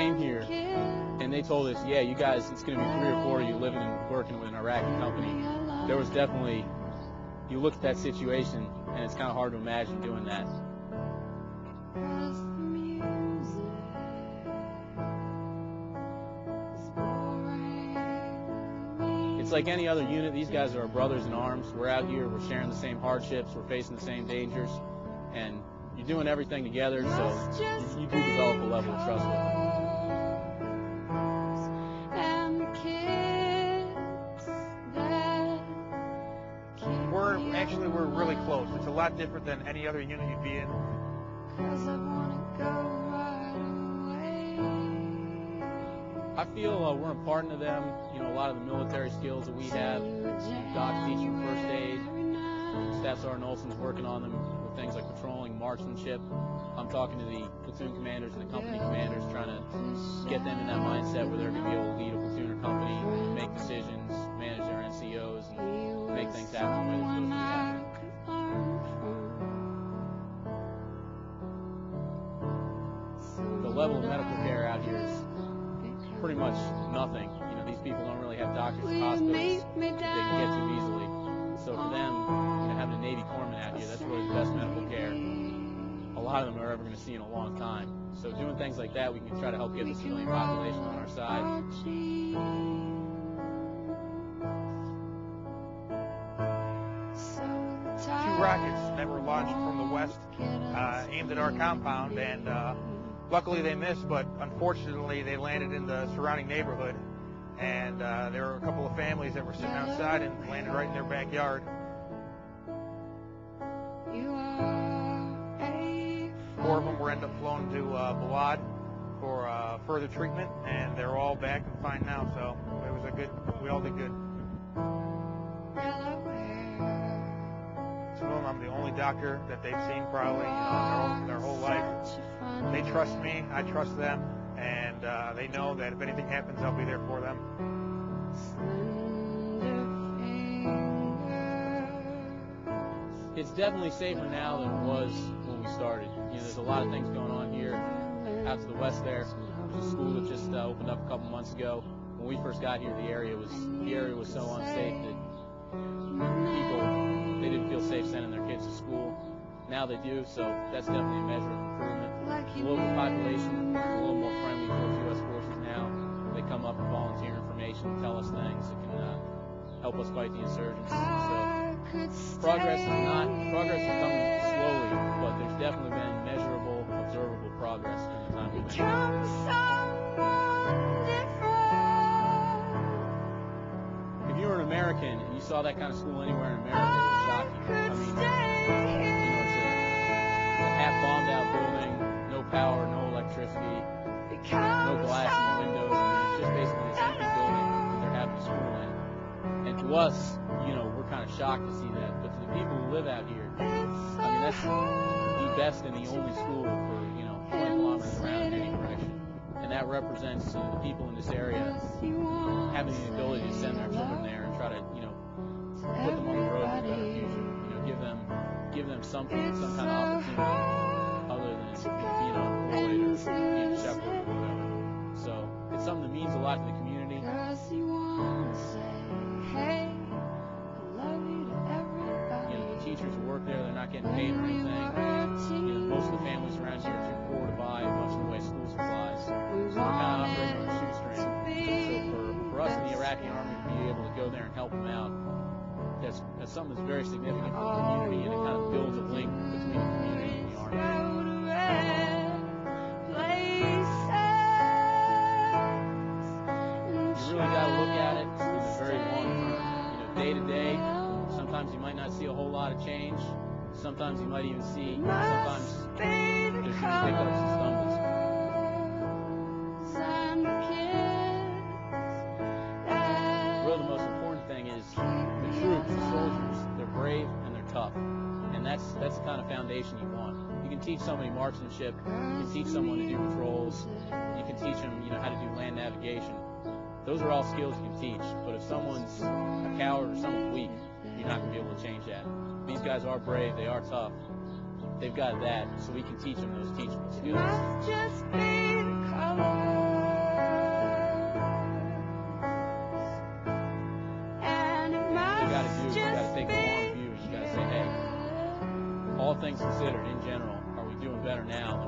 came here and they told us, yeah, you guys, it's going to be 3 or 4 of you living and working with an Iraqi company, there was definitely, you look at that situation and it's kind of hard to imagine doing that. It's like any other unit. These guys are our brothers in arms. We're out here, we're sharing the same hardships, we're facing the same dangers, and you're doing everything together, so you do develop a level of trust with them. We're really close. It's a lot different than any other unit you'd be in. I feel we're imparting to them, a lot of the military skills that we have. Doc's teaching them first aid. Staff Sergeant Olson's working on them with things like patrolling, marksmanship. I'm talking to the platoon commanders and the company commanders, trying to get them in that mindset where they're going to be able to lead a platoon or company, make decisions, manage their NCOs, and make things happen the way they're supposed to be happening. The level of medical care out here is pretty much nothing. These people don't really have doctors or hospitals that they can get to easily. So for them, having a Navy corpsman out here, that's really the best medical care a lot of them are ever going to see in a long time. So doing things like that, we can try to help get the civilian population on our side. 2 rockets that were launched from the west aimed at our compound, and luckily they missed, but unfortunately they landed in the surrounding neighborhood, and there were a couple of families that were sitting outside and landed right in their backyard. 4 of them were ended up flown to Balad for further treatment, and they're all back and fine now, so it was we all did good. Some of them, I'm the only doctor that they've seen probably in their whole life. They trust me, I trust them, and they know that if anything happens, I'll be there for them. It's definitely safer now than it was when we started. There's a lot of things going on here. Out to the west there's a school that just opened up a couple months ago. When we first got here, the area was so unsafe that people, they didn't feel safe sending their kids to school. Now they do, so that's definitely a measure of improvement. The local population is a little more friendly towards U.S. forces now. They come up and volunteer information, tell us things that can help us fight the insurgents. So progress is coming slowly, but there's definitely been measurable, observable progress in the time we've been here. If you were an American and you saw that kind of school anywhere in America, it would shock you. It's a half-bombed out building, no power, no electricity, no glass in the windows. It's just basically this empty building that they're having a school in. And to us, we're kind of shocked to see that. But to the people who live out here, that's the best and the only school for, 20 kilometers around in any direction. And that represents the people in this area having the ability to send their children there and try to, put them on the road to a better future. Give them something, some kind of opportunity other than being unemployed or being a shepherd or whatever. So it's something that means a lot to the community. The teachers who work there, they're not getting paid or anything. Most of the families around here are too poor to buy much in the way of school supplies. So we're kind of operating on a shoestring. So for us in the Iraqi Army to be able to go there and help them out, that's something that's very significant for the community, and it kind of builds a link between the community and the Army. You really got to look at it in the very long term. Day to day, sometimes you might not see a whole lot of change. Sometimes you might even see, sometimes there's going to be hiccups and stumbles. Really, the most important thing is the troops, the soldiers, they're brave and they're tough. And that's the kind of foundation you want. You can teach somebody marksmanship, you can teach someone to do patrols, you can teach them, how to do land navigation. Those are all skills you can teach. But if someone's a coward or someone's weak, you're not going to be able to change that. These guys are brave, they are tough. They've got that, so we can teach them those teachable skills. things considered, in general, are we doing better now